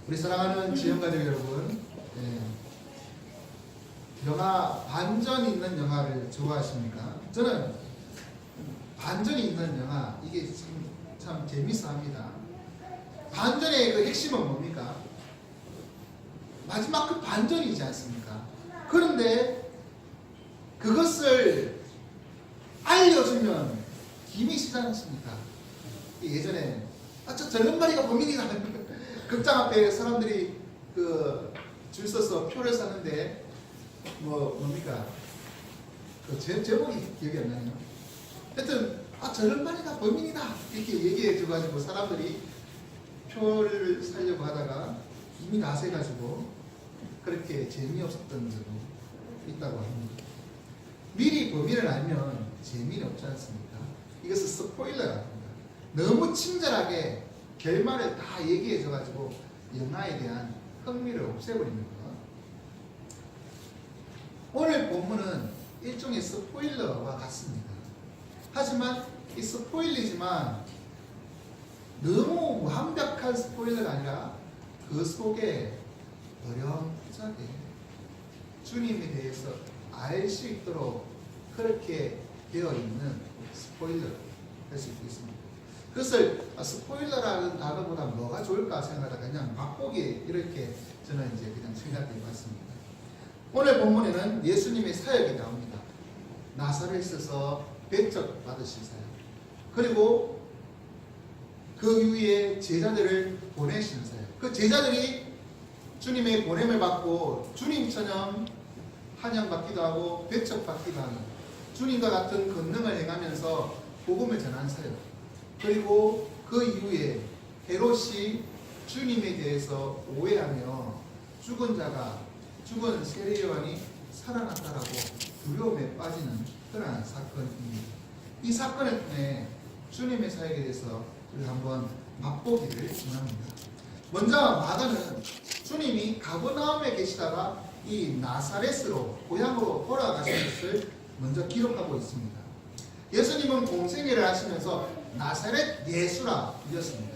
우리 사랑하는 지형가족 여러분, 영화 반전 있는 영화를 좋아하십니까? 저는 반전이 있는 영화 이게 참 재밌어 합니다. 반전의 그 핵심은 뭡니까? 마지막 그 반전이지 않습니까? 그런데 그것을 알려주면 김이 시지 않습니까? 예전에 저 젊은 마리가 범인이다. 극장 앞에 사람들이 줄 서서 표를 사는데 뭡니까? 그 제목이 기억이 안 나네요. 하여튼 저런 말이가 범인이다 이렇게 얘기해 줘가지고 사람들이 표를 사려고 하다가 이미 나서가지고 그렇게 재미없었던 적도 있다고 합니다. 미리 범인을 알면 재미는 없지 않습니까? 이것은 스포일러라고 합니다. 너무 친절하게 결말을 다 얘기해 줘가지고 영화에 대한 흥미를 없애버립니다. 오늘 본문은 일종의 스포일러와 같습니다. 하지만 이 스포일러지만 너무 완벽한 스포일러가 아니라 그 속에 어렴풋하게 주님에 대해서 알 수 있도록 그렇게 되어 있는 스포일러 할 수 있습니다. 그것을 스포일러라는 단어보다 뭐가 좋을까 생각하다가 그냥 맛보기 이렇게 저는 이제 그냥 생각해 봤습니다. 오늘 본문에는 예수님의 사역이 나옵니다. 나사렛에서 배척 받으신 사역, 그리고 그 이후에 제자들을 보내시는 사역. 그 제자들이 주님의 보냄을 받고 주님처럼 환영받기도 하고 배척받기도 하는 주님과 같은 권능을 행하면서 복음을 전하는 사역. 그리고 그 이후에 헤롯이 주님에 대해서 오해하며 죽은 세례요한이 살아났다라고 두려움에 빠지는 그러한 사건입니다. 이 사건을 통해 주님의 사역에 대해서 우리 한번 맛보기를 원합니다. 먼저 마가는 주님이 가버나움에 계시다가 이 나사렛으로 고향으로 돌아가신 것을 먼저 기록하고 있습니다. 예수님은 공생애를 하시면서 나사렛 예수라 불렸습니다.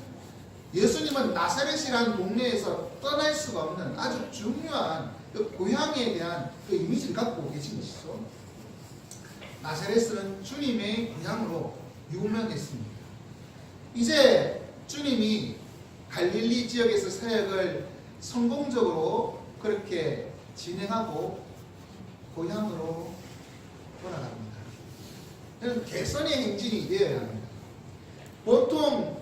예수님은 나사렛이라는 동네에서 떠날 수가 없는 아주 중요한 그 고향에 대한 그 이미지를 갖고 계신 것이죠. 나사렛은 주님의 고향으로 유명했습니다. 이제 주님이 갈릴리 지역에서 사역을 성공적으로 그렇게 진행하고 고향으로 돌아갑니다. 개선의 행진이 되어야 합니다. 보통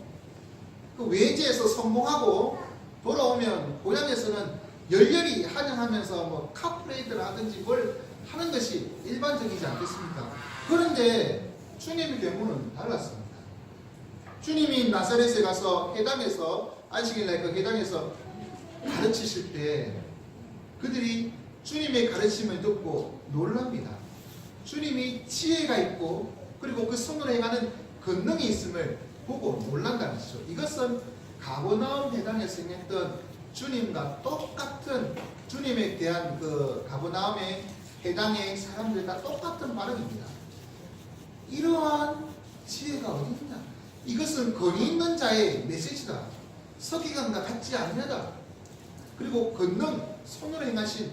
그 외지에서 성공하고 돌아오면 고향에서는 열렬히 환영하면서 카프레이드를 하든지 뭘 하는 것이 일반적이지 않겠습니까? 그런데 주님의 경우는 달랐습니다. 주님이 나사렛에 가서 회당에서 안식일날 그 회당에서 가르치실 때 그들이 주님의 가르침을 듣고 놀랍니다. 주님이 지혜가 있고 그리고 그 손으로 행하는 권능이 있음을 보고 놀란다는 것이죠. 이것은 가버나움 회당에서 행했던 주님과 똑같은 주님에 대한 그 가버나움의 회당의 사람들과 똑같은 반응입니다. 이러한 지혜가 어디 있냐? 이것은 권위 있는 자의 메시지다. 서기관과 같지 않느다. 그리고 권능, 손으로 행하신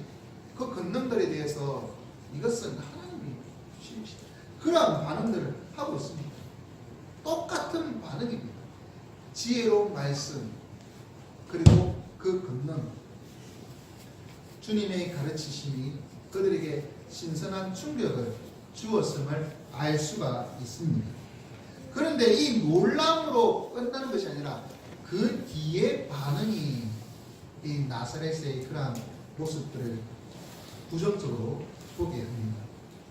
그 권능들에 대해서 이것은 하나님이 주시다. 그러한 반응들을 하고 있습니다. 똑같은 반응입니다. 지혜로운 말씀, 그리고 그 권능, 주님의 가르치심이 그들에게 신선한 충격을 주었음을 알 수가 있습니다. 그런데 이 놀람으로 끝나는 것이 아니라 그 뒤에 반응이 이 나사렛의 그러한 모습들을 부정적으로 보게 합니다.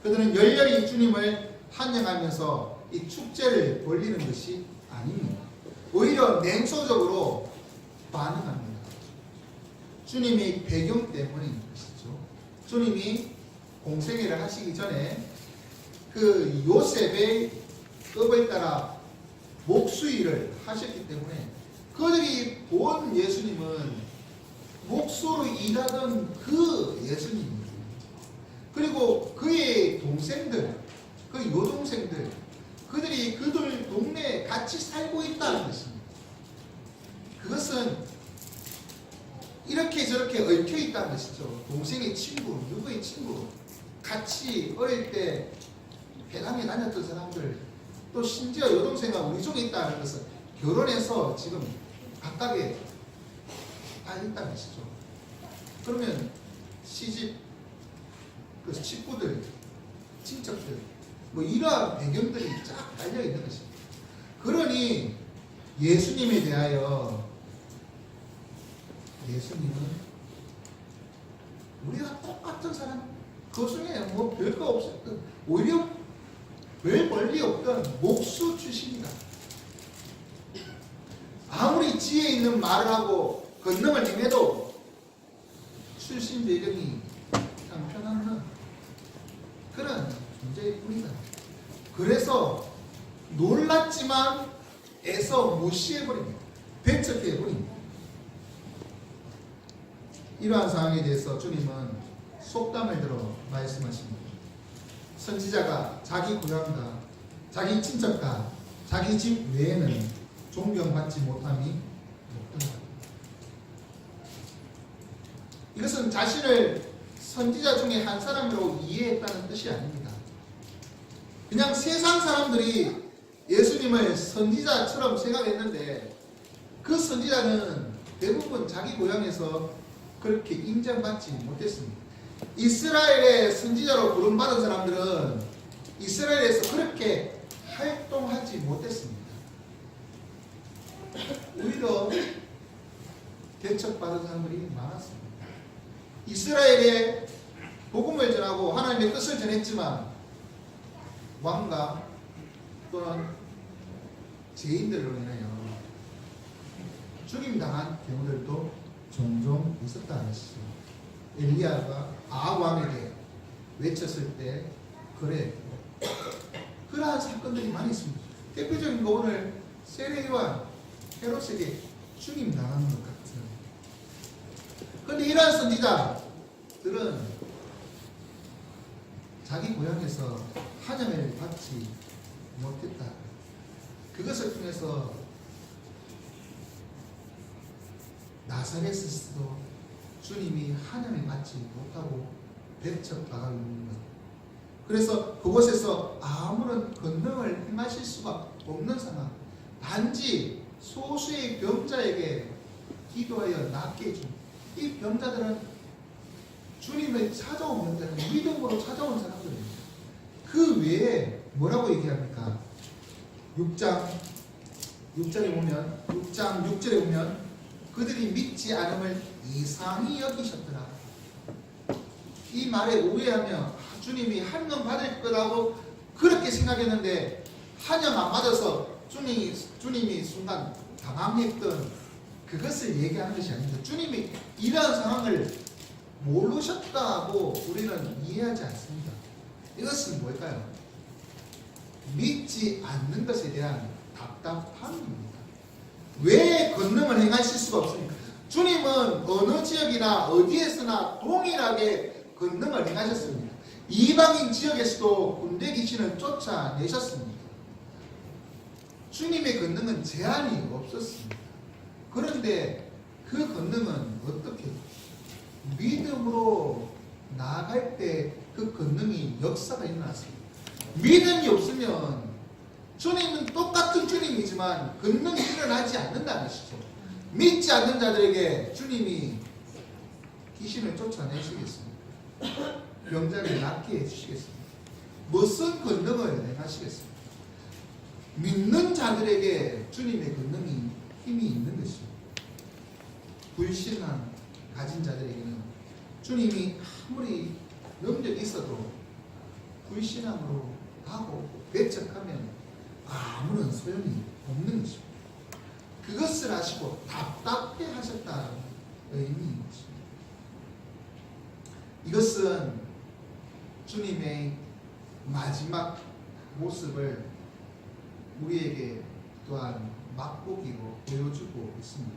그들은 열렬히 주님을 환영하면서 이 축제를 벌리는 것이 아닙니다. 오히려 냉소적으로 반응합니다. 주님의 배경 때문인 것이죠. 주님이 공생애를 하시기 전에 그 요셉의 법을 따라 목수일을 하셨기 때문에 그들이 본 예수님은 목수로 일하던 그 예수님입니다. 그리고 그의 동생들, 그 여동생들, 그들이 그들 동네에 같이 살고 있다는 것입니다. 그것은 이렇게 저렇게 얽혀 있다는 것이죠. 동생의 친구, 누구의 친구, 같이 어릴 때 배당에 다녔던 사람들, 또 심지어 여동생과 우리 중에 있다는 것은 결혼해서 지금 각각에 다 있다는 것이죠. 그러면 시집, 그 식구들, 친척들, 뭐 이러한 배경들이 쫙 깔려 있는 것입니다. 그러니 예수님에 대하여 예수님은 우리가 똑같은 사람, 그 중에 뭐 별거 없었던, 오히려 별 권리 없던 목수 출신이다. 아무리 지혜 있는 말을 하고 권능을 행해도 출신 배경이 형편없는 그런 존재일 뿐이다. 그래서 놀랐지만 애써 무시해버립니다. 배척해버립니다. 이러한 상황에 대해서 주님은 속담을 들어 말씀하십니다. 선지자가 자기 고향과 자기 친척과 자기 집 외에는 존경받지 못함이 없더라. 이것은 자신을 선지자 중에 한 사람으로 이해했다는 뜻이 아닙니다. 그냥 세상 사람들이 예수님을 선지자처럼 생각했는데 그 선지자는 대부분 자기 고향에서 그렇게 인정받지 못했습니다. 이스라엘의 선지자로 부름받은 사람들은 이스라엘에서 그렇게 활동하지 못했습니다. 오히려 대척받은 사람들이 많았습니다. 이스라엘에 복음을 전하고 하나님의 뜻을 전했지만 왕과 또는 죄인들로 인하여 죽임당한 경우들도 종종 있었다는 것이죠. 엘리야가 아합 왕에게 외쳤을 때 그래, 그러한 사건들이 많이 있습니다. 대표적인 거 오늘 세례요한 헤롯에게 죽임당하는 것 같은. 그런데 이러한 선지자들은 자기 고향에서 환영을 받지 못했다. 그것을 통해서 나사렛에서도 주님이 환영을 받지 못하고 배척당하고 있는 것. 그래서 그곳에서 아무런 권능을 행하실 수가 없는 상황. 단지 소수의 병자에게 기도하여 낫게 해준 이 병자들은 주님을 찾아온 병자는 믿음으로 찾아온 사람들입니다. 그 외에 뭐라고 얘기합니까? 6장 6절에 보면 6장 6절에 보면 그들이 믿지 않음을 이상히 여기셨더라. 이 말에 오해하며 주님이 환영 받을 거라고 그렇게 생각했는데 환영 안 받아서 주님이 순간 당황했던 그것을 얘기하는 것이 아닙니다. 주님이 이러한 상황을 모르셨다고 우리는 이해하지 않습니다. 이것은 뭘까요? 믿지 않는 것에 대한 답답함입니다. 왜 권능을 행하실 수가 없습니까? 주님은 어느 지역이나 어디에서나 동일하게 권능을 행하셨습니다. 이방인 지역에서도 군대 귀신을 쫓아내셨습니다. 주님의 권능은 제한이 없었습니다. 그런데 그 권능은 어떻게 믿음으로 나아갈 때 그 권능이 역사가 일어났습니다. 믿음이 없으면 주님은 똑같은 주님이지만 권능이 일어나지 않는다는 것이죠. 믿지 않는 자들에게 주님이 귀신을 쫓아내시겠습니다. 병자를 낫게 해주시겠습니다. 무슨 권능을 행하시겠습니다. 믿는 자들에게 주님의 권능이 힘이 있는 것이죠. 불신한 가진 자들에게는 주님이 아무리 능력이 있어도 불신함으로 하고 배척하면 아무런 소용이 없는 것입니다. 그것을 아시고 답답해 하셨다는 의미인 것입니다. 이것은 주님의 마지막 모습을 우리에게 또한 맛보기로 보여주고 있습니다.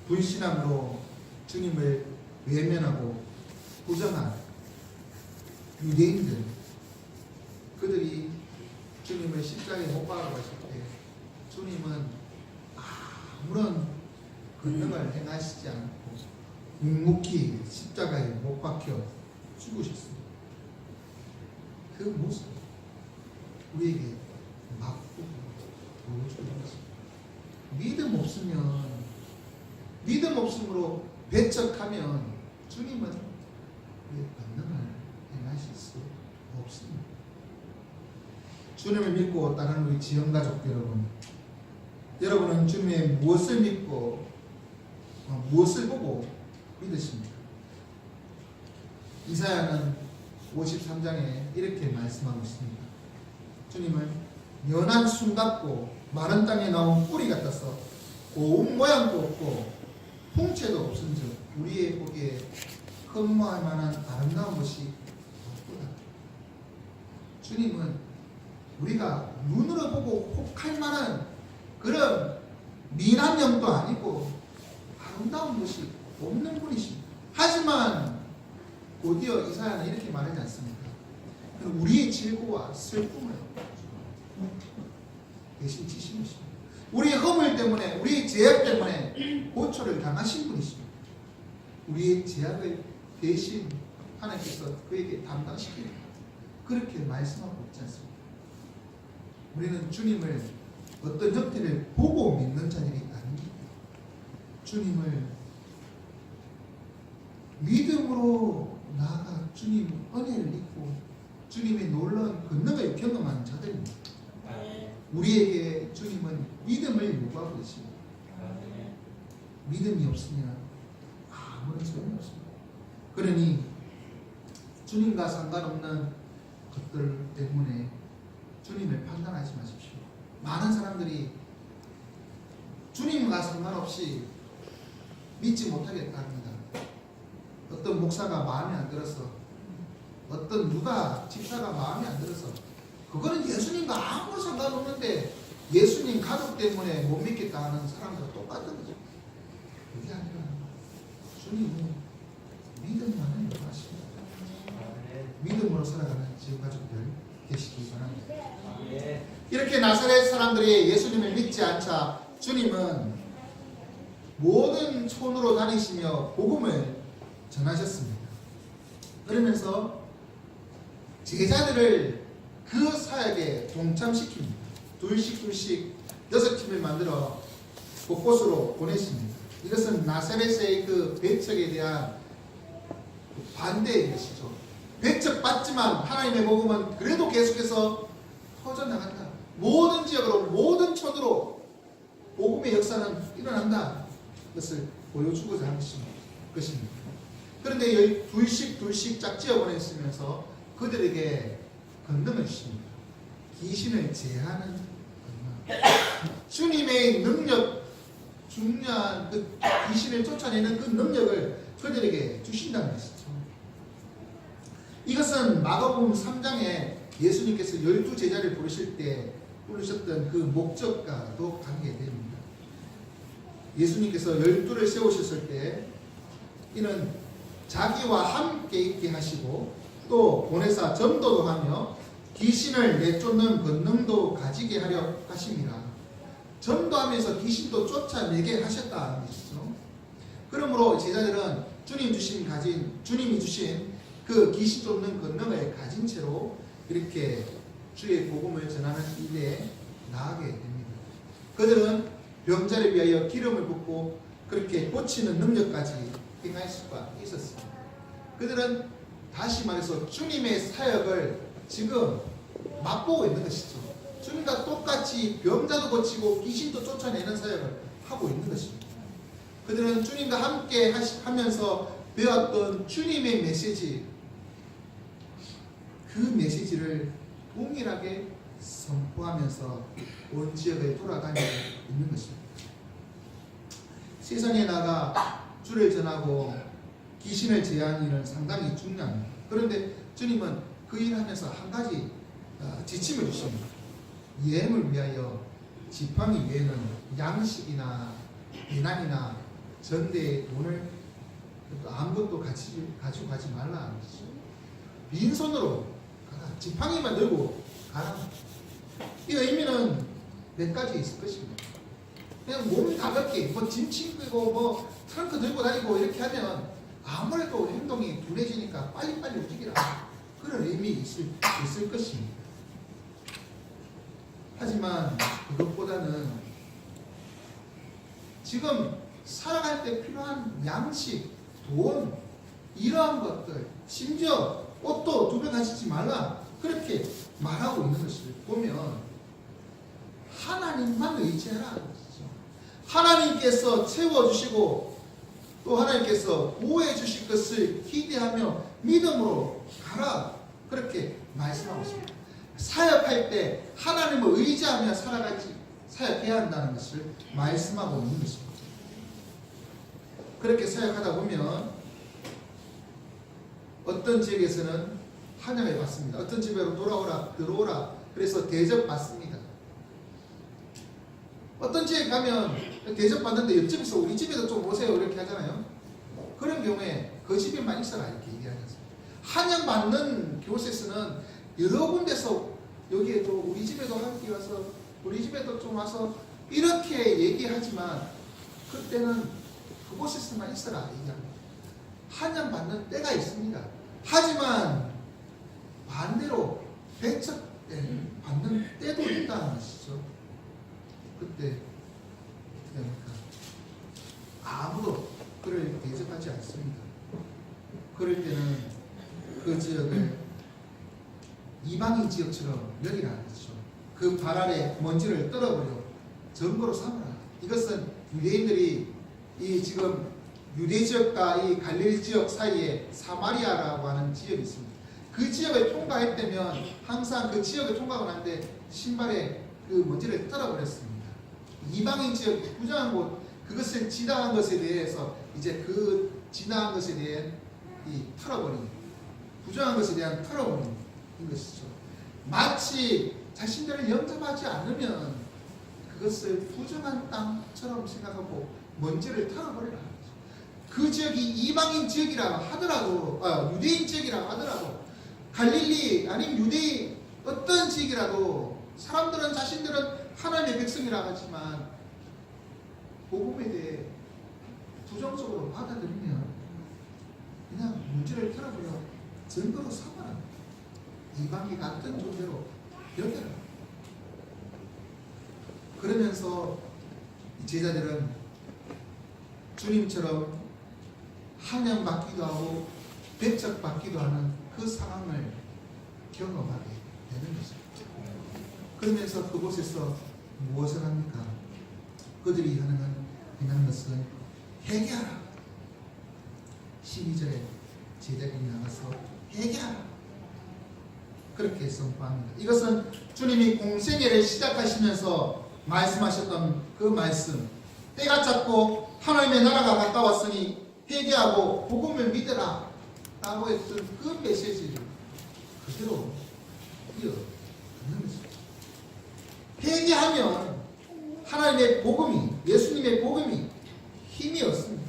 불신함으로 주님을 외면하고 부정한 유대인들, 그들이 주님을 십자가에 못 박아 가실 때 주님은 아무런 권능을 행하시지 않고 묵묵히 십자가에 못 박혀 죽으셨습니다. 그 모습 우리에게 맛보고 보여주는 것입니다. 믿음 없음으로 배척하면 주님은 우리의 권능을 행하실 수 없습니다. 주님을 믿고 따르는 우리 지영가족 여러분은 주님의 무엇을 믿고 무엇을 보고 믿으십니까? 이사야는 53장에 이렇게 말씀하고 있습니다. 주님은 연한 순 같고 마른 땅에 나온 뿌리 같아서 고운 모양도 없고 풍채도 없은즉 우리의 보기에 흠모할 만한 아름다운 것이 없구나. 주님은 우리가 눈으로 보고 혹할 만한 그런 미남형도 아니고 아름다운 것이 없는 분이십니다. 하지만 곧이어 이사야는 이렇게 말하지 않습니까? 우리의 질고와 슬픔을 대신 지신 것입니다. 우리의 허물 때문에, 우리의 죄악 때문에 고초를 당하신 분이십니다. 우리의 죄악을 대신 하나님께서 그에게 담당시키는 그렇게 말씀하고 있지 않습니까? 우리는 주님을 어떤 형태를 보고 믿는 자들이 아닙니다. 주님을 믿음으로 나아가 주님 은혜를 입고 주님의 놀라운 권능을 경험하는 자들입니다. 우리에게 주님은 믿음을 요구하고 계십니다. 믿음이 없으면 아무런 소용이 없습니다. 그러니 주님과 상관없는 것들 때문에 주님을 판단하지 마십시오. 많은 사람들이 주님과 상관없이 믿지 못하겠다 합니다. 어떤 목사가 마음에 안 들어서, 어떤 누가 집사가 마음에 안 들어서, 그거는 예수님과 아무 상관없는데 예수님 가족 때문에 못 믿겠다 하는 사람과 똑같은 거죠. 그게 아니라 주님은 믿음만을 요구하십니다. 믿음으로 살아가는 지역 가족들 계시기 바랍니다. 이렇게 나사렛 사람들이 예수님을 믿지 않자 주님은 모든 촌으로 다니시며 복음을 전하셨습니다. 그러면서 제자들을 그 사역에 동참시킵니다. 둘씩 6팀을 만들어 곳곳으로 보내십니다. 이것은 나사렛의 그 배척에 대한 반대의 것이죠. 배척받지만 하나님의 복음은 그래도 계속해서 퍼져나간다. 모든 지역으로, 모든 촌으로 복음의 역사는 일어난다. 그것을 보여주고자 하는 것입니다. 그런데 둘씩 짝지어 보냈으면서 그들에게 권능을 주십니다. 귀신을 제하는 권능. 주님의 능력, 중요한 그 귀신을 쫓아내는 그 능력을 그들에게 주신다는 것이죠. 이것은 마가복음 3장에 예수님께서 12제자를 부르셨던 그 목적과도 관계됩니다. 예수님께서 12를 세우셨을 때 이는 자기와 함께 있게 하시고 또 보내사 전도도 하며 귀신을 내쫓는 권능도 가지게 하려 하심이라. 전도하면서 귀신도 쫓아내게 하셨다는 것이죠. 그러므로 제자들은 주님이 주신 그 귀신 쫓는 권능을 가진 채로 이렇게 주의 복음을 전하는 일에 나아가게 됩니다. 그들은 병자를 위하여 기름을 붓고 그렇게 고치는 능력까지 행할 수가 있었습니다. 그들은 다시 말해서 주님의 사역을 지금 맛보고 있는 것이죠. 주님과 똑같이 병자도 고치고 귀신도 쫓아내는 사역을 하고 있는 것입니다. 그들은 주님과 함께 하면서 배웠던 주님의 메시지, 그 메시지를 동일하게 선포하면서 온 지역에 돌아다니고 있는 것입니다. 세상에 나가 주를 전하고 귀신을 제하는 일은 상당히 중요합니다. 그런데 주님은 그 일을 하면서 한 가지 지침을 주십니다. 예물을 위하여 지팡이 외에는 양식이나 배낭이나 전대에 돈을 아무것도 가지고 가지 말라. 빈손으로 가라. 지팡이만 들고 가라. 이 의미는 몇 가지 있을 것입니다. 그냥 몸이 가볍게 뭐 짐 챙기고 뭐 트렁크 들고 다니고 이렇게 하면 아무래도 행동이 둔해지니까 빨리빨리 움직이라 그런 의미 있을 것입니다. 하지만 그것보다는 지금 살아갈 때 필요한 양식, 돈 이러한 것들, 심지어 옷도 두 배 가지지 말라 그렇게 말하고 있는 것을 보면 하나님만 의지해라 그러죠. 하나님께서 채워주시고 또 하나님께서 보호해 주실 것을 기대하며 믿음으로 가라 그렇게 말씀하고 있습니다. 사역할 때 하나님을 의지하며 사역해야 한다는 것을 말씀하고 있는 것입니다. 그렇게 사역하다 보면 어떤 지역에서는 환영을 받습니다. 어떤 집으로 들어오라 그래서 대접받습니다. 어떤 지역에 가면 대접받는데 옆집에서 우리 집에도 좀 오세요 이렇게 하잖아요. 그런 경우에 그 집에만 있어라 이렇게 얘기하지 않습니다. 환영받는 교회에서는 여러 군데서 여기에도 우리 집에도 함께 와서 우리 집에도 좀 와서 이렇게 얘기하지만 그때는 그곳에서만 있어라 얘기합니다. 환영받는 때가 있습니다. 하지만 반대로 배척받는 때도 있다는 것이죠. 그때 그러니까 아무도 그를 대접하지 않습니다. 그럴 때는 그 지역을 이방인 지역처럼 여기라는 거죠. 그 발 아래 먼지를 떨어버려 점거로 삼으라. 이것은 유대인들이 이 지금 유대 지역과 이 갈릴리 지역 사이에 사마리아라고 하는 지역이 있습니다. 그 지역을 통과했다면 항상 그 지역을 통과하고 난데 신발에 그 먼지를 떨어버렸습니다. 이방인 지역 부정한 곳 그것을 지나간 것에 대해서 이제 그 지나간 것에 대한 이 털어버린 부정한 것에 대한 털어버린 것이죠. 마치 자신들을 영접하지 않으면 그것을 부정한 땅처럼 생각하고 먼지를 털어버리라. 그 지역이 이방인 지역이라 하더라도 유대인 지역이라 하더라도 갈릴리 아니면 유대인 어떤 지역이라도 사람들은 자신들은 하나님의 백성이라 하지만 복음에 대해 부정적으로 받아들이면 그냥 문제를 털어버려 증거로 삼아라. 이방인 같은 존재로 여겨라. 그러면서 제자들은 주님처럼 환영받기도 하고 배척받기도 하는 그 상황을 경험하게 되는 것입니다. 그러면서 그곳에서 무엇을 합니까? 그들이 하는 것은 회개하라. 12절에 제자들이 나가서 회개하라. 그렇게 선포합니다. 이것은 주님이 공생애를 시작하시면서 말씀하셨던 그 말씀, 때가 찼고 하나님의 나라가 가까웠으니 회개하고 복음을 믿으라 라고 했던 그 메시지를 그대로 이어듣는 것입니다. 회개하면 하나님의 복음이, 예수님의 복음이 힘이 없습니다.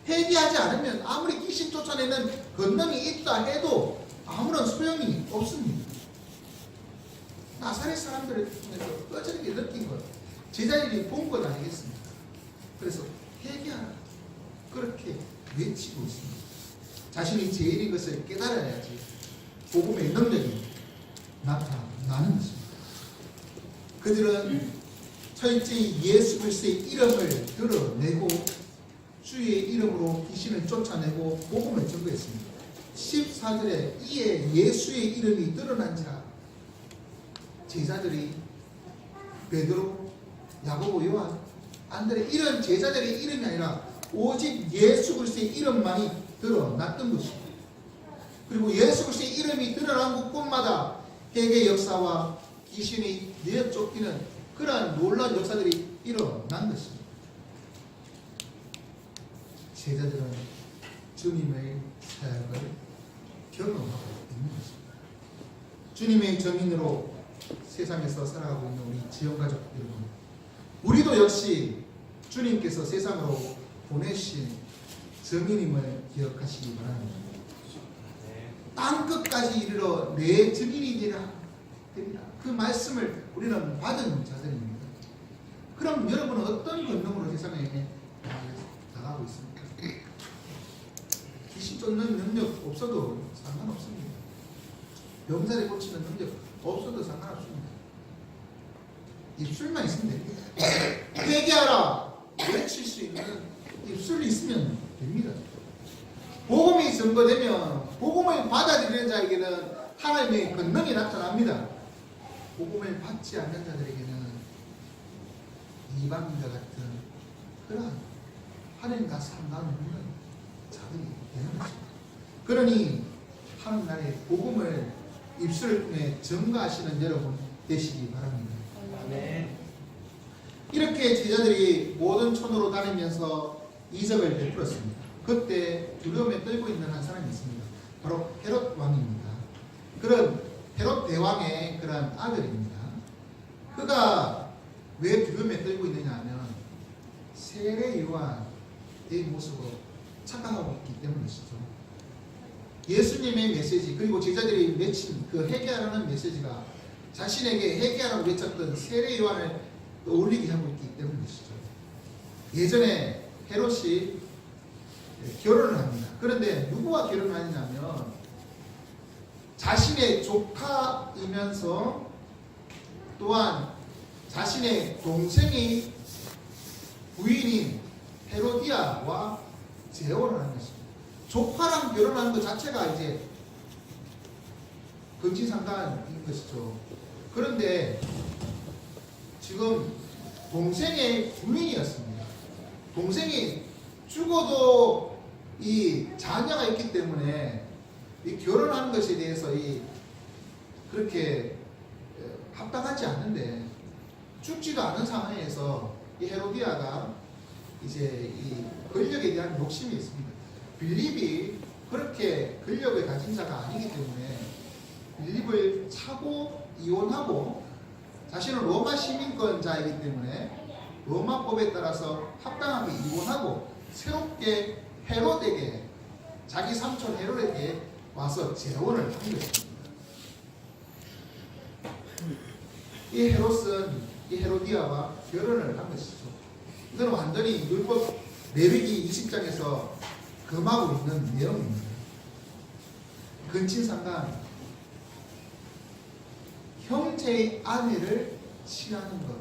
회개하지 않으면 아무리 귀신 쫓아내는 권능이 있다 해도 아무런 소용이 없습니다. 나사렛 사람들을 통해서 뼈저리게 느낀 것, 제자들이 본 것 아니겠습니까? 그래서 회개하라 그렇게 외치고 있습니다. 자신이 죄인인 것을 깨달아야지 복음의 능력이 나타나는 것입니다. 그들은 철저히 예수 그리스도의 이름을 드러내고 주의 이름으로 귀신을 쫓아내고 복음을 전거했습니다. 14절에 이에 예수의 이름이 드러난지라. 제자들이 베드로, 야고보, 요한, 안드레 이런 제자들의 이름이 아니라 오직 예수 그리스도의 이름만이 드러났던 것입니다. 그리고 예수 그리스도의 이름이 드러난 곳곳마다 회개 역사와 귀신이 내어 쫓기는 그러한 놀라운 역사들이 일어난 것입니다. 제자들은 주님의 사역을 경험하고 있는 것입니다. 주님의 증인으로 세상에서 살아가고 있는 우리 지원가족 여러분, 우리도 역시 주님께서 세상으로 보내신 증인임을 기억하시기 바랍니다. 땅 끝까지 이르러 내 증인이 되라. 그 말씀을 우리는 받은 자들입니다. 그럼 여러분은 어떤 권능으로 세상에 나가고 있습니까? 귀신 쫓는 능력 없어도 상관없습니다. 병자리 고치는 능력 없어도 상관없습니다. 입술만 있으면 됩니다. 회개하라 외칠 수 있는 입술이 있으면 됩니다. 복음이 증거되면 복음을 받아들이는 자에게는 하나님의 권능이 나타납니다. 복음을 받지 않는 자들에게는 이방인과 같은 그러한 하나님과 상관없는 자들이 되는 것입니다. 그러니 하나님의 복음을 입술을 통해 증거하시는 여러분 되시기 바랍니다. 아멘. 이렇게 제자들이 모든 촌으로 다니면서 이적을 베풀었습니다. 그때 두려움에 떨고 있는 한 사람이 있습니다. 바로 헤롯 왕입니다. 그런 헤롯 대왕의 그런 아들입니다. 그가 왜 두려움에 떨고 있느냐 하면 세례 요한의 모습으로 착각하고 있기 때문이시죠. 예수님의 메시지 그리고 제자들이 맺힌 그 회개하라는 메시지가 자신에게 회개하라고 외쳤던 세례 요한을 떠올리게 하고 있기 때문이시죠. 예전에 헤롯이 결혼을 합니다. 그런데 누구와 결혼을 하느냐면 자신의 조카이면서 또한 자신의 동생이 부인인 헤로디아와 재혼을 하는 것입니다. 조카랑 결혼하는 것 자체가 이제 금지상간인 것이죠. 그런데 지금 동생의 부인이었습니다. 동생이 죽어도 이 자녀가 있기 때문에 이 결혼하는 것에 대해서 그렇게 합당하지 않는데 죽지도 않은 상황에서 이 헤로디아가 이제 이 권력에 대한 욕심이 있습니다. 빌립이 그렇게 권력을 가진 자가 아니기 때문에 빌립을 차고 이혼하고 자신은 로마 시민권자이기 때문에 로마법에 따라서 합당하게 이혼하고 새롭게 헤롯에게 자기 삼촌 헤롯에게 와서 재혼을 한 것입니다. 이 헤롯은 이 헤로디아와 결혼을 한 것이죠. 이건 완전히 율법 레위기 20장에서 금하고 있는 내용입니다. 근친상간 형제의 아내를 취하는 것,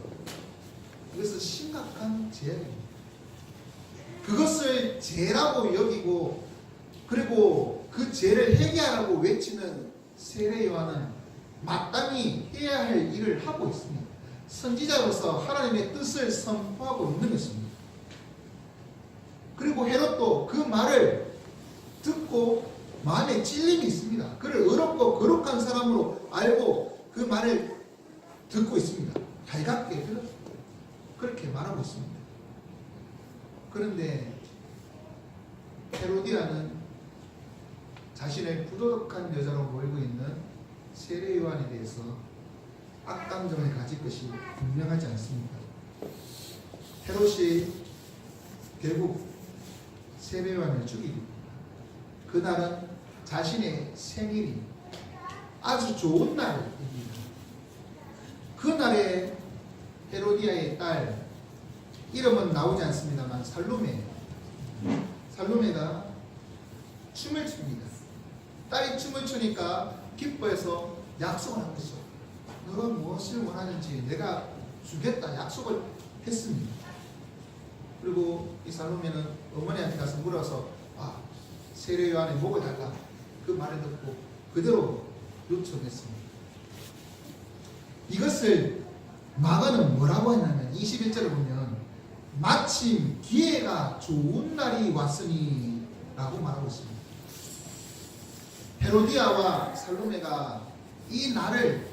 이것은 심각한 죄입니다. 그것을 죄라고 여기고 그리고 그 죄를 회개하라고 외치는 세례 요한은 마땅히 해야 할 일을 하고 있습니다. 선지자로서 하나님의 뜻을 선포하고 있는 것입니다. 그리고 헤롯도 그 말을 듣고 마음에 찔림이 있습니다. 그를 의롭고 거룩한 사람으로 알고 그 말을 듣고 있습니다. 달갑게 들었습니다. 그렇게 말하고 있습니다. 그런데 헤로디아는 자신을 부도덕한 여자로 몰고 있는 세례 요한에 대해서 악감정을 가질 것이 분명하지 않습니다. 헤롯이 결국 세례 요한을 죽이고 그날은 자신의 생일이 아주 좋은 날입니다. 그날에 헤로디아의 딸 이름은 나오지 않습니다만 살로메가 춤을 춥니다. 딸이 춤을 추니까 기뻐해서 약속을 한 것이죠. 너가 무엇을 원하는지 내가 주겠다 약속을 했습니다. 그리고 이 살로메는 어머니한테 가서 물어서 세례 요한의 목을 달라 그 말을 듣고 그대로 요청했습니다. 이것을 마가는 뭐라고 했냐면 21절을 보면 마침 기회가 좋은 날이 왔으니 라고 말하고 있습니다. 헤로디아와 살로메가 이 날을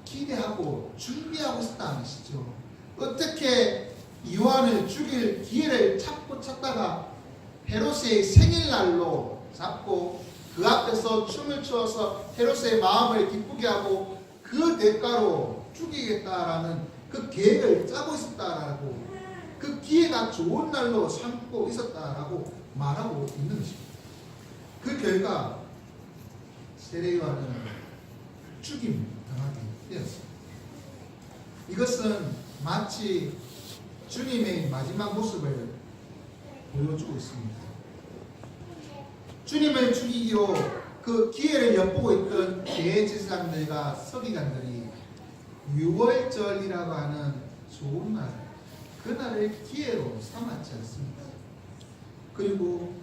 기대하고 준비하고 있었다는 것이죠. 어떻게 요한을 죽일 기회를 찾다가 헤롯의 생일날로 잡고 그 앞에서 춤을 추어서 헤롯의 마음을 기쁘게 하고 그 대가로 죽이겠다라는 그 계획을 짜고 있었다라고 그 기회가 좋은 날로 삼고 있었다라고 말하고 있는 것입니다. 그 결과 세례 요한은 죽임 당하게 되었습니다. 이것은 마치 주님의 마지막 모습을 보여주고 있습니다. 주님을 죽이기로 그 기회를 엿보고 있던 대제사장들과 서기관들이 유월절이라고 하는 좋은 날, 그날을 기회로 삼았지 않습니다. 그리고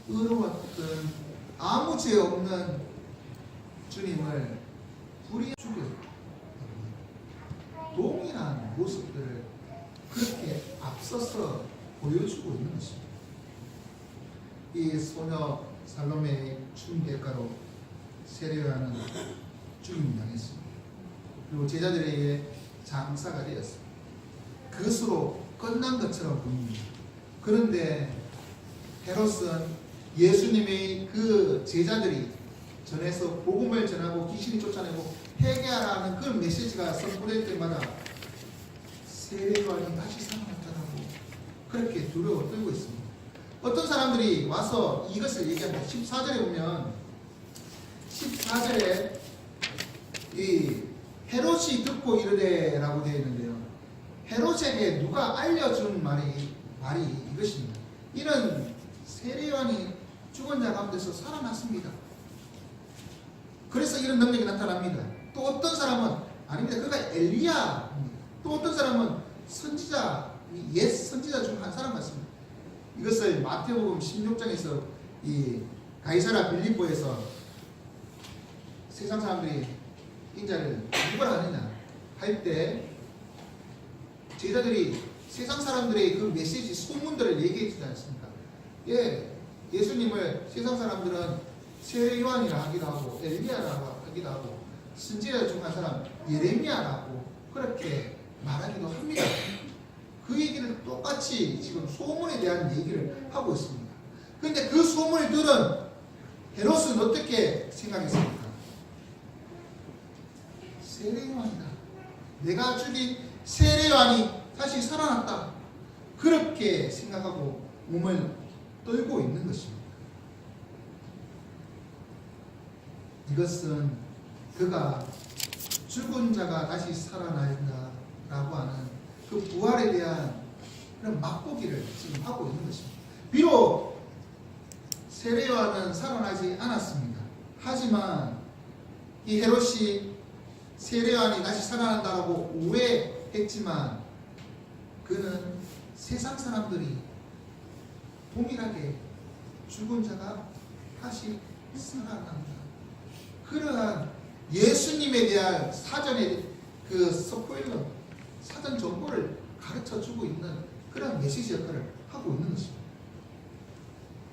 의로웠던 아무 죄 없는 주님을 불이 죽여 동일한 모습들을 그렇게 앞서서 보여주고 있는 것입니다. 이 소녀 살로메의 죽음 대가로 세례요한은 죽임을 당했습니다. 그리고 제자들에게 장사가 되었습니다. 그것으로 끝난 것처럼 보입니다. 그런데 헤롯은 예수님의 그 제자들이 전해서 복음을 전하고 귀신이 쫓아내고 회개하라는 그 메시지가 선포될 때마다 세례요한이 다시 살아났다고 그렇게 두려워 떨고 있습니다. 어떤 사람들이 와서 이것을 얘기합니다. 14절에 보면 14절에 이 헤롯이 듣고 이르되 라고 되어 있는데요. 헤롯에게 누가 알려준 말이 이것입니다. 이는 세례요한이 죽은 자 가운데서 살아났습니다. 그래서 이런 능력이 나타납니다. 또 어떤 사람은 아닙니다. 그가 엘리야입니다. 또 어떤 사람은 선지자, 옛 선지자 중 한 사람 같습니다. 이것을 마태복음 16장에서 이 가이사랴 빌립보에서 세상 사람들이 인자를 누구라 하느냐 할 때 제자들이 세상 사람들의 그 메시지 소문들을 얘기해 주지 않습니까? 예수님을 세상 사람들은 세례 요한이라 하기도 하고 엘리야라고 하기도 하고 선지자 중 한 사람 예레미야라고 그렇게 말하기도 합니다. 그 얘기를 똑같이 지금 소문에 대한 얘기를 하고 있습니다. 그런데 그 소문을 들은 헤롯은 어떻게 생각했습니까? 세례 요한이다. 내가 죽인 세례 요한이 다시 살아났다. 그렇게 생각하고 몸을 떨고 있는 것입니다. 이것은 그가 죽은 자가 다시 살아난다라고 하는 그 부활에 대한 그런 맛보기를 지금 하고 있는 것입니다. 비록 세례 요한은 살아나지 않았습니다. 하지만 이 헤롯이 세례 요한이 다시 살아난다라고 오해했지만 그는 세상 사람들이 동일하게 죽은 자가 다시 살아난다. 그러한 예수님에 대한 사전의 그 스포일러, 사전 정보를 가르쳐 주고 있는 그런 메시지 역할을 하고 있는 것입니다.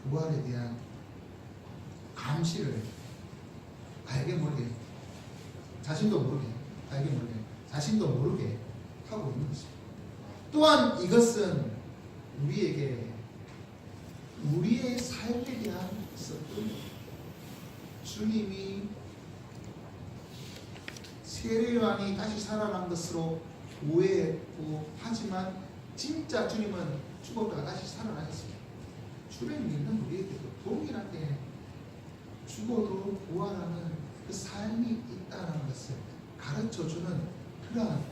부활에 대한 감시를 알게 모르게, 자신도 모르게, 알게 모르게, 자신도 모르게 하고 있는 것입니다. 또한 이것은 우리에게 우리의 삶에 대한 있었던 주님이 세례 요한이 다시 살아난 것으로 오해했고 하지만 진짜 주님은 죽었다가 다시 살아나셨습니다. 주를 믿는 우리에게도 동일하게 죽어도 부활하는 그 삶이 있다는 것을 가르쳐주는 그러한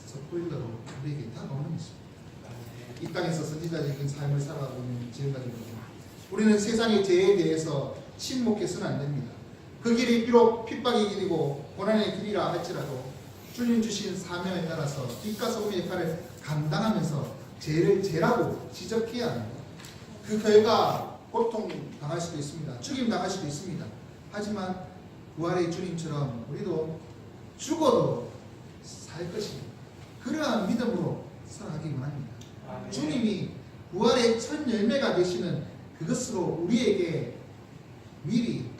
스포일러로 우리에게 다가오는 것입니다. 이 땅에서 선지자적인 삶을 살아가고 있는 지금까지는 우리는 세상의 죄에 대해서 침묵해서는 안 됩니다. 그 길이 비록 핍박의 길이고 고난의 길이라 할지라도 주님 주신 사명에 따라서 빛과 소금의 역할을 감당하면서 죄를 죄라고 지적해야 합니다. 그 결과 고통 당할 수도 있습니다. 죽임 당할 수도 있습니다. 하지만 부활의 주님처럼 우리도 죽어도 살 것입니다. 그러한 믿음으로 살아가기 원합니다. 주님이 부활의 첫 열매가 되시는 그것으로 우리에게 미리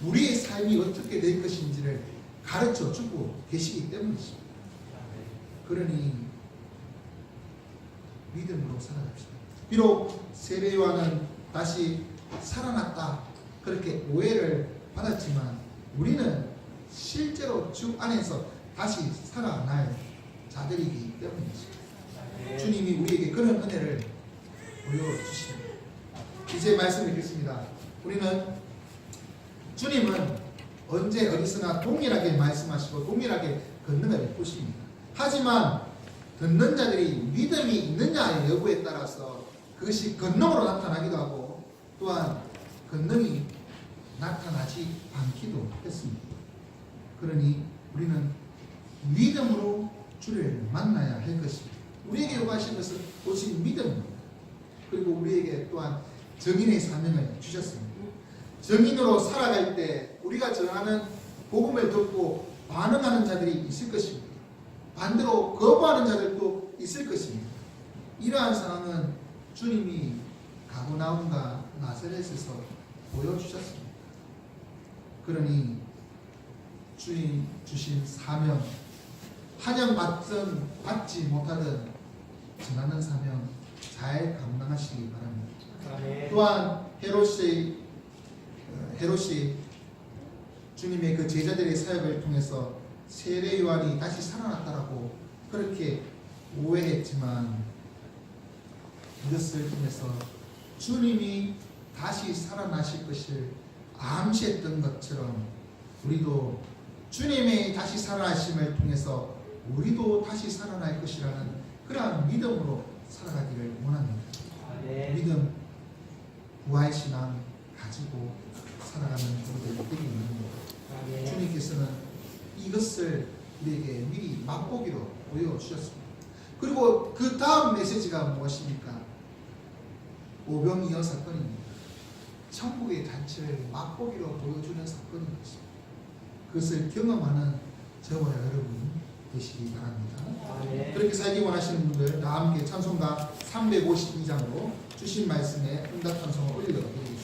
우리의 삶이 어떻게 될 것인지를 가르쳐 주고 계시기 때문이십니다. 그러니 믿음으로 살아갑시다. 비록 세례 요한은 다시 살아났다 그렇게 오해를 받았지만 우리는 실제로 주 안에서 다시 살아날 자들이기 때문이십니다. 주님이 우리에게 그런 은혜를 보여주십니다. 이제 말씀을 읽겠습니다. 우리는 주님은 언제 어디서나 동일하게 말씀하시고 동일하게 권능을 베푸십니다. 하지만 듣는 자들이 믿음이 있느냐 여부에 따라서 그것이 권능으로 나타나기도 하고 또한 권능이 나타나지 않기도 했습니다. 그러니 우리는 믿음으로 주를 만나야 할 것입니다. 우리에게 요구하신 것은 오직 믿음입니다. 그리고 우리에게 또한 증인의 사명을 주셨습니다. 증인으로 살아갈 때 우리가 전하는 복음을 듣고 반응하는 자들이 있을 것입니다. 반대로 거부하는 자들도 있을 것입니다. 이러한 상황은 주님이 가버나움과 나사렛에서 보여주셨습니다. 그러니 주님 주신 사명, 환영받든 받지 못하든 전하는 사명 잘 감당하시기 바랍니다. 또한 헤롯이 주님의 그 제자들의 사역을 통해서 세례 요한이 다시 살아났다라고 그렇게 오해했지만 이것을 통해서 주님이 다시 살아나실 것을 암시했던 것처럼 우리도 주님의 다시 살아나심을 통해서 우리도 다시 살아날 것이라는 그러한 믿음으로 살아가기를 원합니다. 믿음, 부활신앙 가지고 살아가는 우리들 되기 원합니다. 주님께서는 이것을 우리에게 미리 맛보기로 보여주셨습니다. 그리고 그 다음 메시지가 무엇입니까? 오병이어 사건입니다. 천국의 잔치를 맛보기로 보여주는 사건인 것입니다. 그것을 경험하는 저와 여러분 되시기 바랍니다. 그렇게 살기 원하시는 분들 다 함께 찬송가 352장으로 주신 말씀에 응답 찬송을 올려드리겠습니다.